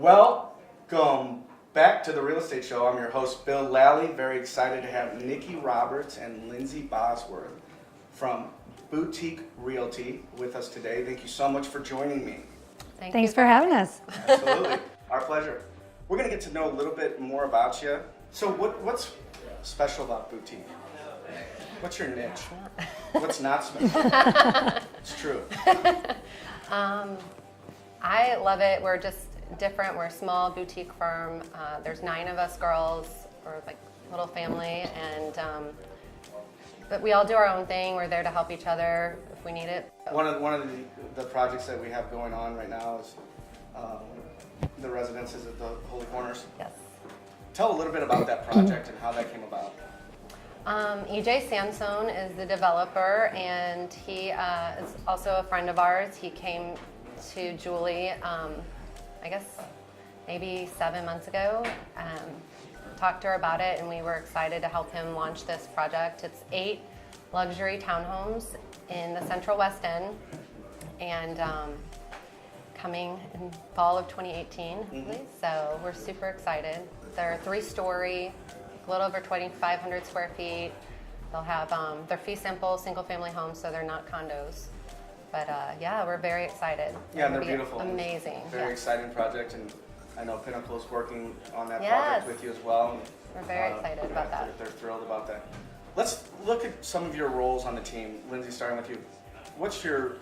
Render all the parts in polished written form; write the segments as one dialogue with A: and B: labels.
A: Welcome back to the Real Estate Show. I'm your host, Bill Lally. Very excited to have Nikki Roberts and Lindsay Bosworth from Boutique Realty with us today. Thank you so much for joining me.
B: Thanks for having us.
A: Absolutely. Our pleasure. We're going to get to know a little bit more about you. So what's special about Boutique? What's your niche? What's not special? It's true.
C: I love it. We're just different. We're a small boutique firm. There's 9 of us girls. We're like a little family, and but we all do our own thing. We're there to help each other if we need it.
A: One of the projects that we have going on right now is the residences at the Holy Corners.
C: Yes.
A: Tell a little bit about that project and how that came about.
C: EJ Sansone is the developer, and he is also a friend of ours. He came to Julie, I guess maybe 7 months ago, talked to her about it, and we were excited to help him launch this project. It's 8 luxury townhomes in the Central West End, and coming in fall of 2018, I believe. So we're super excited. They're 3-story, a little over 2,500 square feet. They'll have, they're fee simple, single family homes, so they're not condos. But yeah, we're very excited.
A: Yeah, and they're beautiful.
C: Amazing.
A: Very exciting project, and I know Pinnacle is working on that
C: Yes.
A: project with you as well.
C: We're very excited about that.
A: They're thrilled about that. Let's look at some of your roles on the team. Lindsay, starting with you. What's your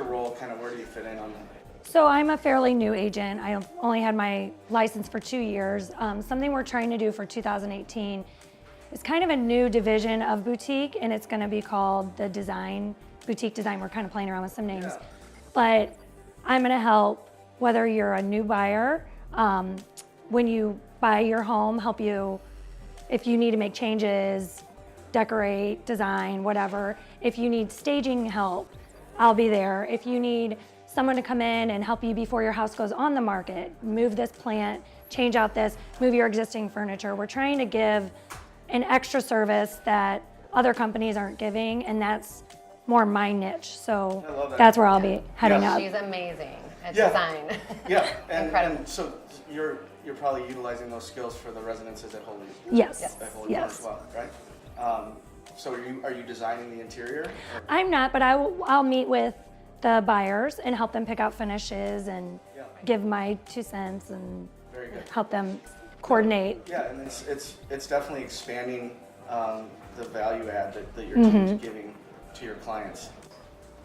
A: role? Kind of where do you fit in on that?
B: So I'm a fairly new agent. I only had my license for 2 years. Something we're trying to do for 2018 is kind of a new division of boutique, and it's going to be called the boutique design. We're kind of playing around with some names.
A: Yeah.
B: But I'm going to help whether you're a new buyer, when you buy your home, help you if you need to make changes, decorate, design, whatever. If you need staging help, I'll be there. If you need someone to come in and help you before your house goes on the market, move this plant, change out this, move your existing furniture. We're trying to give an extra service that other companies aren't giving, and that's more my niche. So
A: I love that.
B: that's where I'll be heading up.
C: She's amazing at
A: Yeah.
C: design.
A: Yeah,
C: Incredible.
A: and so you're probably utilizing those skills for the residences at Holy.
B: Yes.
A: At Holy Corners as well, right? So are you designing the interior? Or?
B: I'm not, but I'll meet with the buyers and help them pick out finishes and give my 2 cents and
A: Very good.
B: help them coordinate.
A: Yeah, and it's definitely expanding the value add that your team is giving to your clients.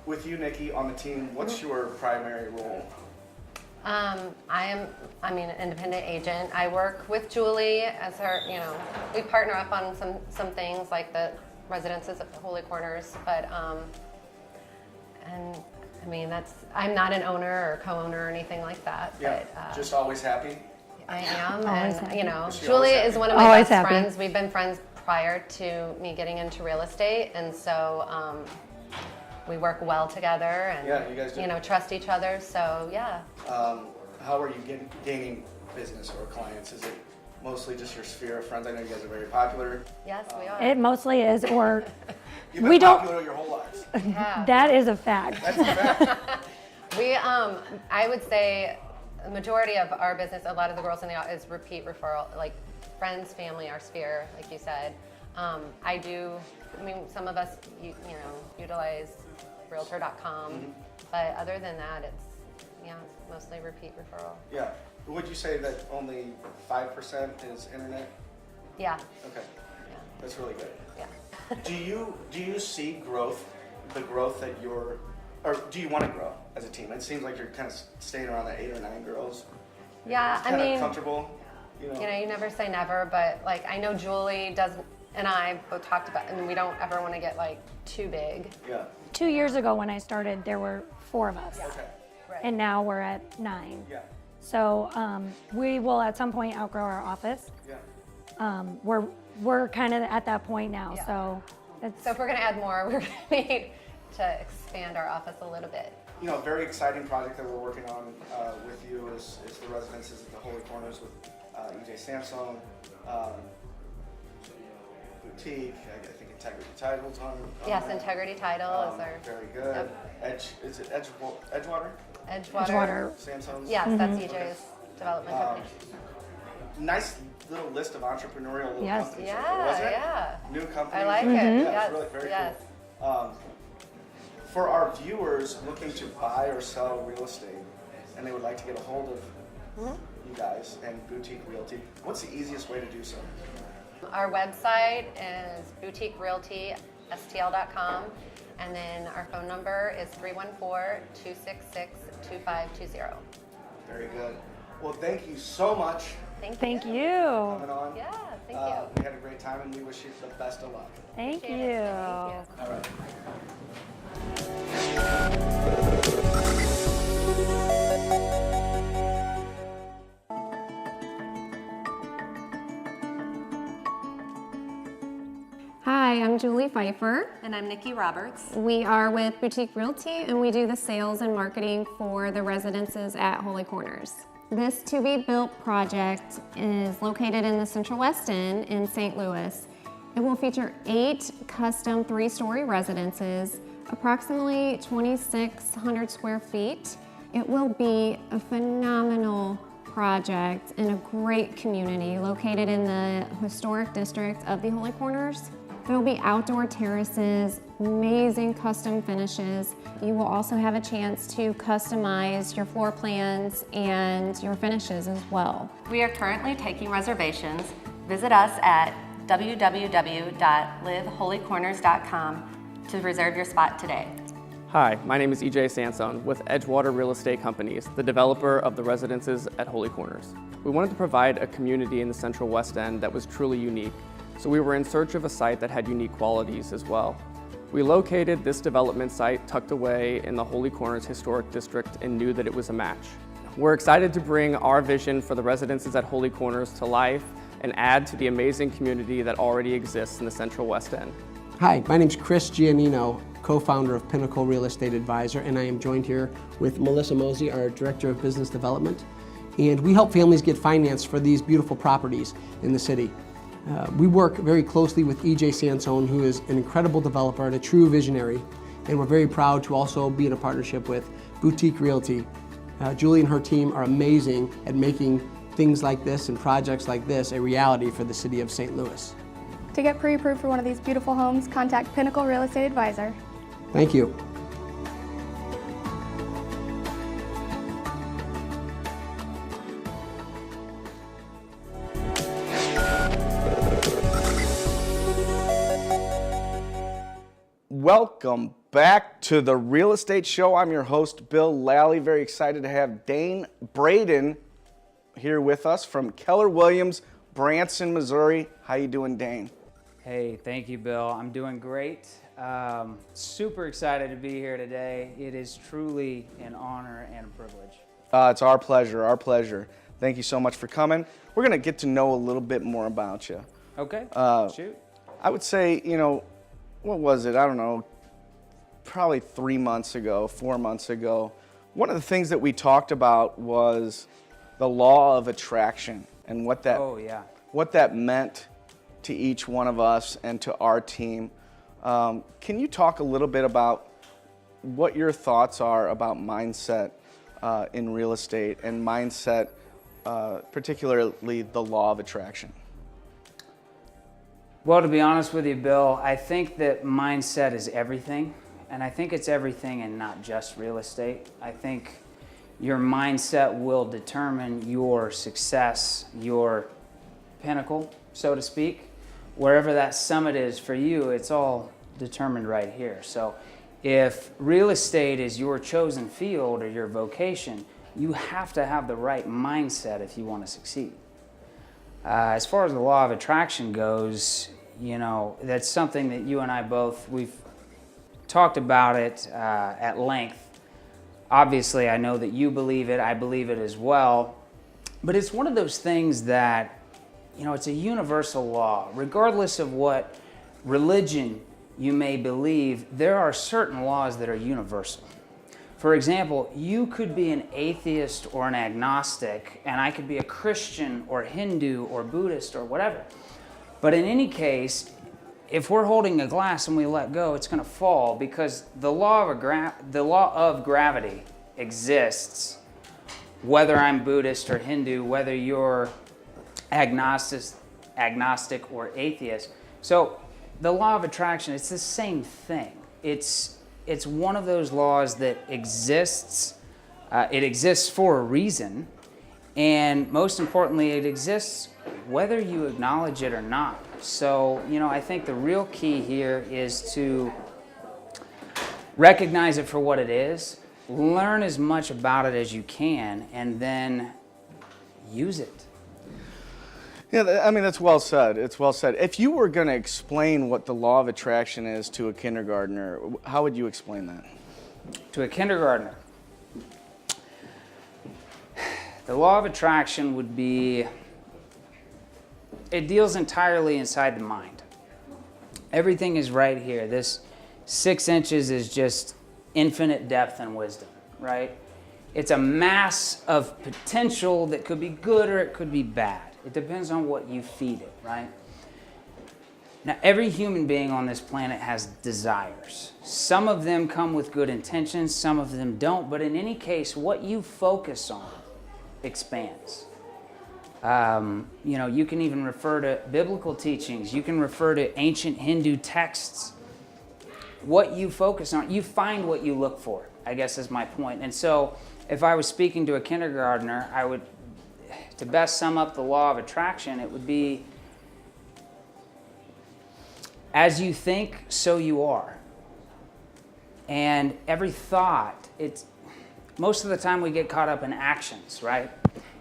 A: With you, Nikki, on the team, what's your primary role?
C: I'm an independent agent. I work with Julie as her, we partner up on some things like the residences at the Holy Corners, but I'm not an owner or co-owner or anything like that.
A: Yeah,
C: but,
A: just always happy?
C: I am,
B: Always
C: and
B: happy.
C: Julie is one of my
B: Always
C: best
B: happy.
C: friends. We've been friends prior to me getting into real estate, and so we work well together and
A: Yeah, you guys do.
C: trust each other. So yeah.
A: How are you gaining business or clients? Is it mostly just your sphere of friends? I know you guys are very popular.
C: Yes, we are.
B: It mostly is, or
A: You've been
B: We don't-
A: popular your whole lives.
C: Yeah.
B: that is a fact.
A: That's a fact.
C: We, I would say, the majority of our business, a lot of the girls in the is repeat referral, like friends, family, our sphere, like you said. Some of us, utilize Realtor.com, but other than that, it's mostly repeat referral.
A: Yeah. Would you say that only 5% is internet?
C: Yeah,
A: Okay,
C: yeah,
A: that's really good.
C: yeah.
A: Do you see the growth that or do you want to grow as a team? It seems like you're kind of staying around the 8 or 9 girls.
C: Yeah,
A: Kind of comfortable.
C: you never say never, but like I know Julie and I both talked about, and we don't ever want to get like too big.
A: Yeah.
B: 2 years ago when I started, there were 4 of us,
A: Okay.
C: Right.
B: and now we're at 9.
A: Yeah.
B: So we will at some point outgrow our office.
A: Yeah.
B: We're kind of at that point now,
C: Yeah.
B: so it's
C: So if we're gonna add more, we're gonna need to expand our office a little bit.
A: A very exciting project that we're working on with you is the residences at the Holy Corners with EJ Sansone, Boutique. I think Integrity Title's on.
C: Yes,
A: that.
C: Integrity Title is our
A: Very good.
C: Yep.
A: Is it Edgewater?
C: Edgewater.
B: Edgewater.
A: Sansone's?
C: Yes, that's EJ's development company.
A: Nice little list of entrepreneurial little
B: Yes.
A: companies, right there, wasn't it?
C: Yeah.
A: New companies.
C: I like it.
A: Yeah,
C: Yes.
A: it's really very
C: yes.
A: cool. For our viewers looking to buy or sell real estate, and they would like to get a hold of you guys and Boutique Realty, what's the easiest way to do so?
C: Our website is boutiquerealtystl.com, and then our phone number is 314-266-2520.
A: Very good. Well, thank you so much
B: Thank you.
A: for coming on.
C: Yeah, thank you.
A: We had a great time, and we wish you the best of luck.
B: Thank
C: Appreciate
B: you.
C: it. Thank you.
A: All right.
D: Hi, I'm Julie Pfeiffer.
C: And I'm Nikki Roberts.
D: We are with Boutique Realty and we do the sales and marketing for the residences at Holy Corners. This to-be-built project is located in the Central West End in St. Louis. It will feature 8 custom 3-story residences, approximately 2,600 square feet. It will be a phenomenal project in a great community located in the historic district of the Holy Corners. There will be outdoor terraces, amazing custom finishes. You will also have a chance to customize your floor plans and your finishes as well.
C: We are currently taking reservations. Visit us at www.liveholycorners.com to reserve your spot today.
E: Hi, my name is EJ Sansone with Edgewater Real Estate Companies, the developer of the residences at Holy Corners. We wanted to provide a community in the Central West End that was truly unique, so we were in search of a site that had unique qualities as well. We located this development site tucked away in the Holy Corners Historic District and knew that it was a match. We're excited to bring our vision for the residences at Holy Corners to life and add to the amazing community that already exists in the Central West End.
F: Hi, my name is Chris Giannino, co-founder of Pinnacle Real Estate Advisor, and I am joined here with Melissa Mosey, our Director of Business Development. And we help families get financed for these beautiful properties in the city. We work very closely with EJ Sansone, who is an incredible developer and a true visionary, and we're very proud to also be in a partnership with Boutique Realty. Julie and her team are amazing at making things like this and projects like this a reality for the city of St. Louis.
G: To get pre-approved for one of these beautiful homes, contact Pinnacle Real Estate Advisor.
F: Thank you.
A: Welcome back to the Real Estate Show. I'm your host, Bill Lally. Very excited to have Dane Braden here with us from Keller Williams, Branson, Missouri. How you doing, Dane?
H: Hey, thank you, Bill. I'm doing great. Super excited to be here today. It is truly an honor and a privilege.
A: It's our pleasure, our pleasure. Thank you so much for coming. We're going to get to know a little bit more about you.
H: Okay, shoot.
A: I would say, what was it? I don't know, probably 3 months ago, 4 months ago. One of the things that we talked about was the law of attraction and what that meant to each one of us and to our team. Can you talk a little bit about what your thoughts are about mindset in real estate and mindset, particularly the law of attraction?
H: Well, to be honest with you, Bill, I think that mindset is everything. And I think it's everything and not just real estate. I think your mindset will determine your success, your pinnacle, so to speak. Wherever that summit is for you, it's all determined right here. So if real estate is your chosen field or your vocation, you have to have the right mindset if you want to succeed. As far as the law of attraction goes, that's something that you and I we've talked about it at length. Obviously, I know that you believe it, I believe it as well. But it's one of those things that, it's a universal law. Regardless of what religion you may believe, there are certain laws that are universal. For example, you could be an atheist or an agnostic, and I could be a Christian or Hindu or Buddhist or whatever. But in any case, if we're holding a glass and we let go, it's going to fall because the law of gravity exists whether I'm Buddhist or Hindu, whether you're agnostic or atheist. So the law of attraction, it's the same thing. It's one of those laws that exists. It exists for a reason, and most importantly, it exists whether you acknowledge it or not. So, I think the real key here is to recognize it for what it is, learn as much about it as you can, and then use it.
A: Yeah, I mean, that's well said. It's well said. If you were going to explain what the law of attraction is to a kindergartner, how would you explain that?
H: To a kindergartner, the law of attraction would be, it deals entirely inside the mind. Everything is right here. This 6 inches is just infinite depth and wisdom, right? It's a mass of potential that could be good or it could be bad. It depends on what you feed it, right? Now, every human being on this planet has desires. Some of them come with good intentions, some of them don't, but in any case, what you focus on expands. You can even refer to biblical teachings. You can refer to ancient Hindu texts. What you focus on, you find what you look for, I guess is my point. And so if I was speaking to a kindergartner, I would, to best sum up the law of attraction, it would be, as you think, so you are. And every thought, most of the time we get caught up in actions, right?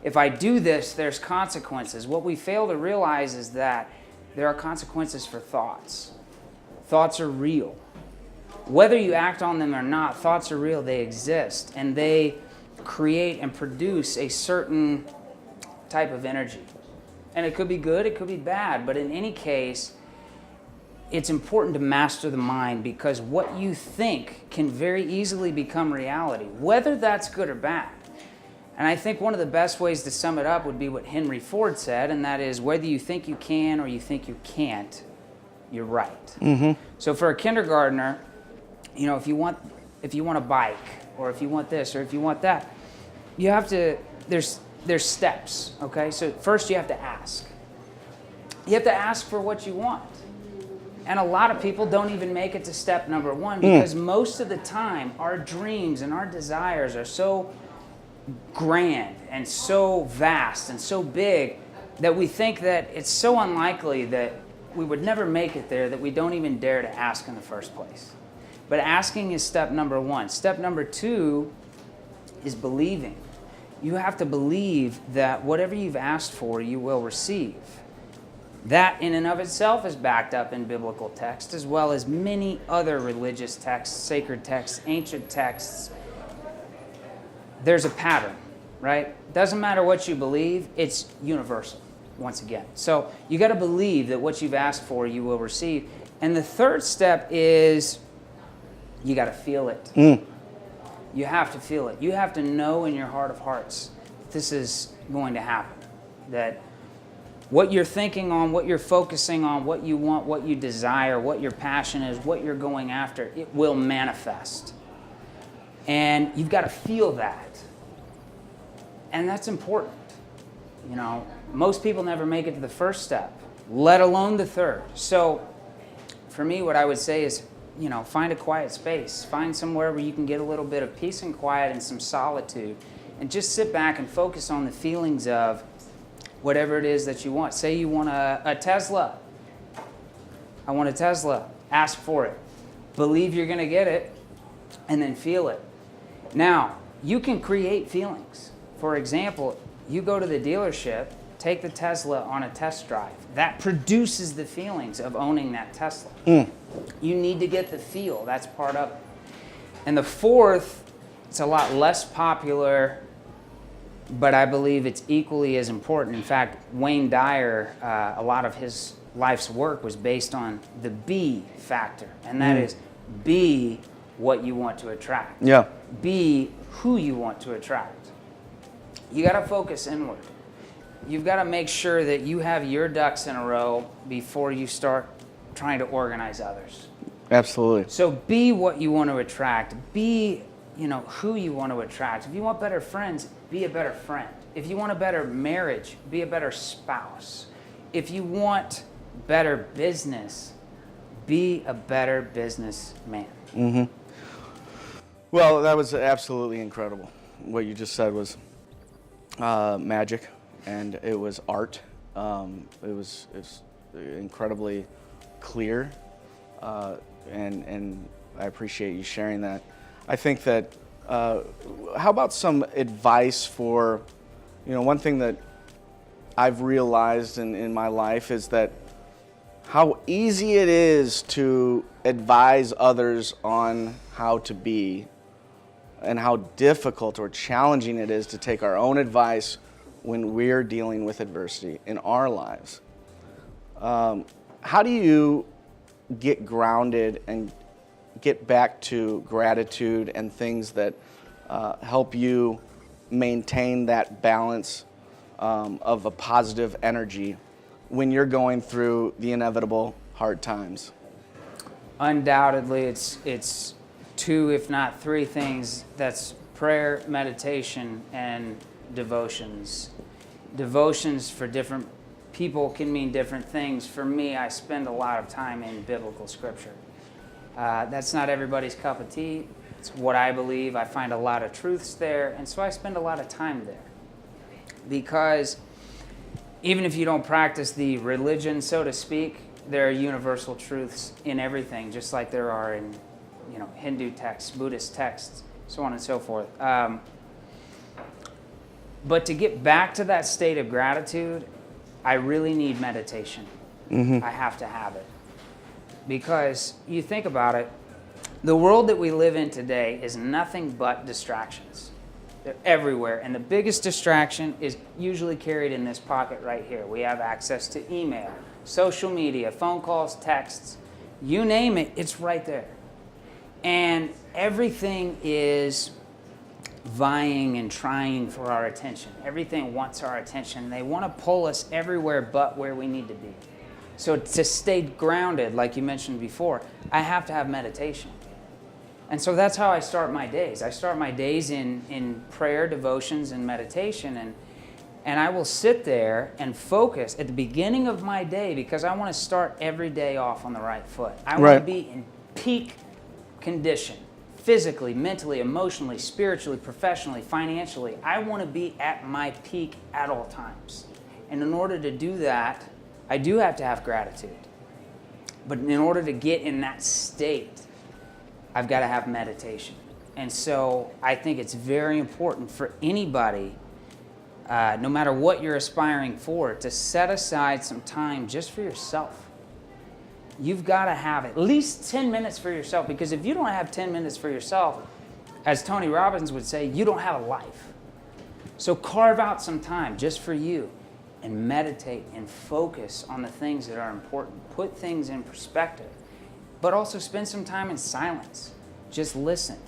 H: If I do this, there's consequences. What we fail to realize is that there are consequences for thoughts. Thoughts are real. Whether you act on them or not, thoughts are real, they exist, and they create and produce a certain type of energy. And it could be good, it could be bad, but in any case, it's important to master the mind, because what you think can very easily become reality, whether that's good or bad. And I think one of the best ways to sum it up would be what Henry Ford said, and that is, whether you think you can or you think you can't, you're right. Mm-hmm. So for a kindergartner, if you want a bike, or if you want this, or if you want that, you have to, there's steps, okay? So first you have to ask. You have to ask for what you want. And a lot of people don't even make it to step number 1, because most of the time our dreams and our desires are so grand and so vast and so big that we think that it's so unlikely that we would never make it there that we don't even dare to ask in the first place. But asking is step number 1. Step number 2 is believing. You have to believe that whatever you've asked for, you will receive. That in and of itself is backed up in biblical text, as well as many other religious texts, sacred texts, ancient texts. There's a pattern, right? Doesn't matter what you believe, it's universal, once again. So you got to believe that what you've asked for, you will receive. And the third step is you got to feel it. You have to feel it. You have to know in your heart of hearts that this is going to happen. That what you're thinking on, what you're focusing on, what you want, what you desire, what your passion is, what you're going after, it will manifest. And you've got to feel that. And that's important. Most people never make it to the first step, let alone the third. So for me, what I would say is, find a quiet space. Find somewhere where you can get a little bit of peace and quiet and some solitude. And just sit back and focus on the feelings of whatever it is that you want. Say you want a Tesla. I want a Tesla. Ask for it. Believe you're going to get it, and then feel it. Now, you can create feelings. For example, you go to the dealership, take the Tesla on a test drive. That produces the feelings of owning that Tesla. You need to get the feel. That's part of it. And the fourth, it's a lot less popular, but I believe it's equally as important. In fact, Wayne Dyer, a lot of his life's work was based on the be factor, and that is be what you want to attract.
A: Yeah.
H: Be who you want to attract. You got to focus inward. You've got to make sure that you have your ducks in a row before you start trying to organize others.
A: Absolutely.
H: So be what you want to attract. Be, who you want to attract. If you want better friends, be a better friend. If you want a better marriage, be a better spouse. If you want better business, be a better businessman.
A: Mm-hmm. Well, that was absolutely incredible. What you just said was magic, and it was art. It was incredibly clear, and I appreciate you sharing that. I think that, how about some advice for, one thing that I've realized in my life is that how easy it is to advise others on how to be, and how difficult or challenging it is to take our own advice when we're dealing with adversity in our lives. How do you get grounded and get back to gratitude and things that help you maintain that balance of a positive energy when you're going through the inevitable hard times?
H: Undoubtedly, it's two, if not three things. That's prayer, meditation, and devotions. Devotions for different people can mean different things. For me, I spend a lot of time in biblical scripture. That's not everybody's cup of tea. It's what I believe. I find a lot of truths there, and so I spend a lot of time there. Because even if you don't practice the religion, so to speak, there are universal truths in everything, just like there are in Hindu texts, Buddhist texts, so on and so forth. But to get back to that state of gratitude, I really need meditation. Mm-hmm. I have to have it. Because you think about it, the world that we live in today is nothing but distractions. They're everywhere, and the biggest distraction is usually carried in this pocket right here. We have access to email, social media, phone calls, texts, you name it, it's right there. And everything is vying and trying for our attention. Everything wants our attention. They want to pull us everywhere but where we need to be. So to stay grounded, like you mentioned before, I have to have meditation. And so that's how I start my days. I start my days in prayer, devotions, and meditation. And I will sit there and focus at the beginning of my day, because I want to start every day off on the right foot. I want to be in peak condition, physically, mentally, emotionally, spiritually, professionally, financially. I want to be at my peak at all times. And in order to do that, I do have to have gratitude. But in order to get in that state, I've got to have meditation. And so I think it's very important for anybody, no matter what you're aspiring for, to set aside some time just for yourself. You've got to have at least 10 minutes for yourself, because if you don't have 10 minutes for yourself, as Tony Robbins would say, you don't have a life. So carve out some time just for you and meditate and focus on the things that are important. Put things in perspective, but also spend some time in silence. Just listen.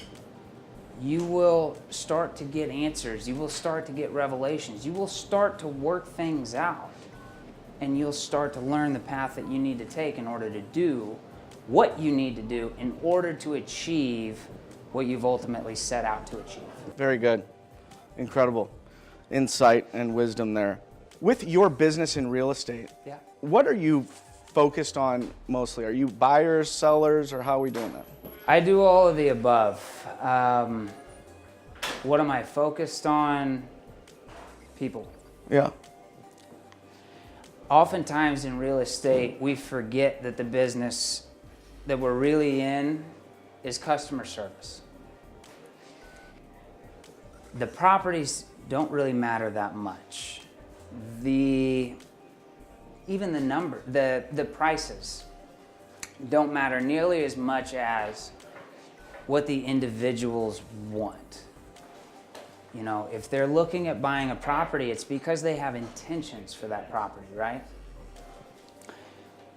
H: You will start to get answers. You will start to get revelations. You will start to work things out. And you'll start to learn the path that you need to take in order to do what you need to do in order to achieve what you've ultimately set out to achieve.
A: Very good. Incredible insight and wisdom there. With your business in real estate, what are you focused on mostly? Are you buyers, sellers, or how are we doing that?
H: I do all of the above. What am I focused on? People.
A: Yeah.
H: Oftentimes in real estate, we forget that the business that we're really in is customer service. The properties don't really matter that much. Even the number, the prices don't matter nearly as much as what the individuals want. If they're looking at buying a property, it's because they have intentions for that property, right?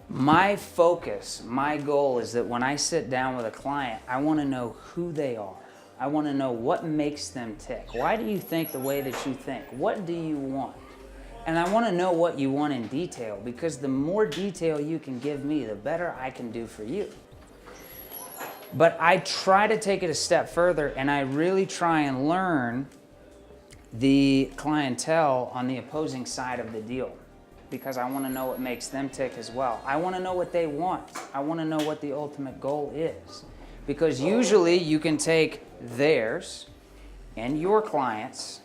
H: My focus, my goal is that when I sit down with a client, I want to know who they are. I want to know what makes them tick. Why do you think the way that you think? What do you want? And I want to know what you want in detail, because the more detail you can give me, the better I can do for you. But I try to take it a step further, and I really try and learn the clientele on the opposing side of the deal, because I want to know what makes them tick as well. I want to know what they want. I want to know what the ultimate goal is, because usually you can take theirs and your clients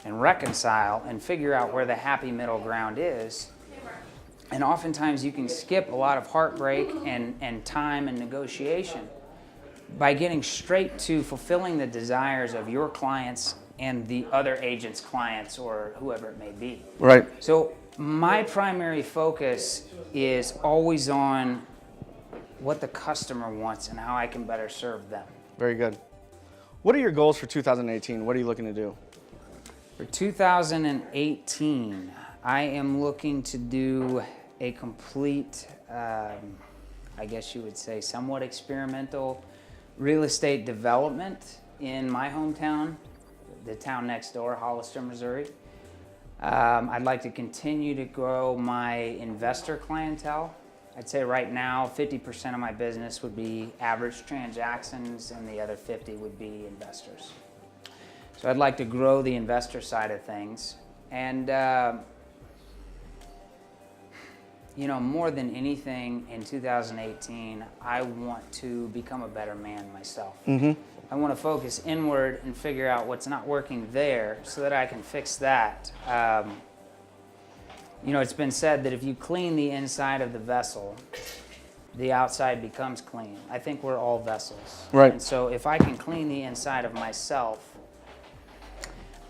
H: and reconcile and figure out where the happy middle ground is. And oftentimes you can skip a lot of heartbreak and time and negotiation by getting straight to fulfilling the desires of your clients and the other agent's clients or whoever it may be.
A: Right.
H: So my primary focus is always on what the customer wants and how I can better serve them.
A: Very good. What are your goals for 2018? What are you looking to do?
H: For 2018, I am looking to do a complete, I guess you would say, somewhat experimental real estate development in my hometown, the town next door, Hollister, Missouri. I'd like to continue to grow my investor clientele. I'd say right now 50% of my business would be average transactions and the other 50 would be investors. So I'd like to grow the investor side of things. And you know, more than anything in 2018, I want to become a better man myself. I want to focus inward and figure out what's not working there so that I can fix that. You know, it's been said that if you clean the inside of the vessel, the outside becomes clean. I think we're all vessels.
A: Right.
H: And so if I can clean the inside of myself,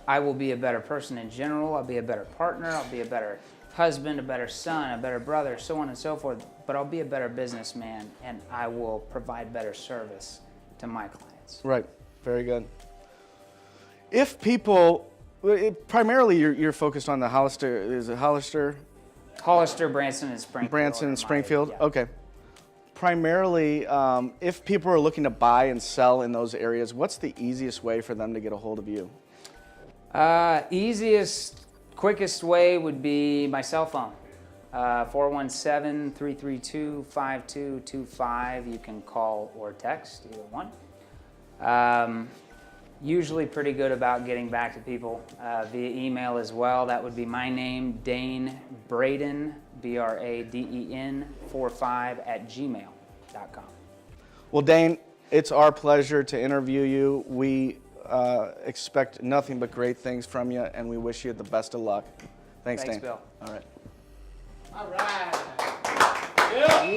H: I will be a better person in general. I'll be a better partner. I'll be a better husband, a better son, a better brother, so on and so forth. But I'll be a better businessman, and I will provide better service to my clients.
A: Right. Very good. If people, primarily you're focused on the Hollister, is it Hollister?
H: Hollister, Branson, and Springfield.
A: Branson and Springfield?
H: Yeah.
A: Okay. Primarily, if people are looking to buy and sell in those areas, what's the easiest way for them to get a hold of you?
H: Easiest, quickest way would be my cell phone. 417-332-5225. You can call or text, either one. Usually pretty good about getting back to people via email as well. That would be my name, Dane Braden, Braden 45@gmail.com.
A: Well, Dane, it's our pleasure to interview you. We expect nothing but great things from you, and we wish you the best of luck. Thanks, Dane.
H: Bill.
A: All right.
H: All right. Yeah.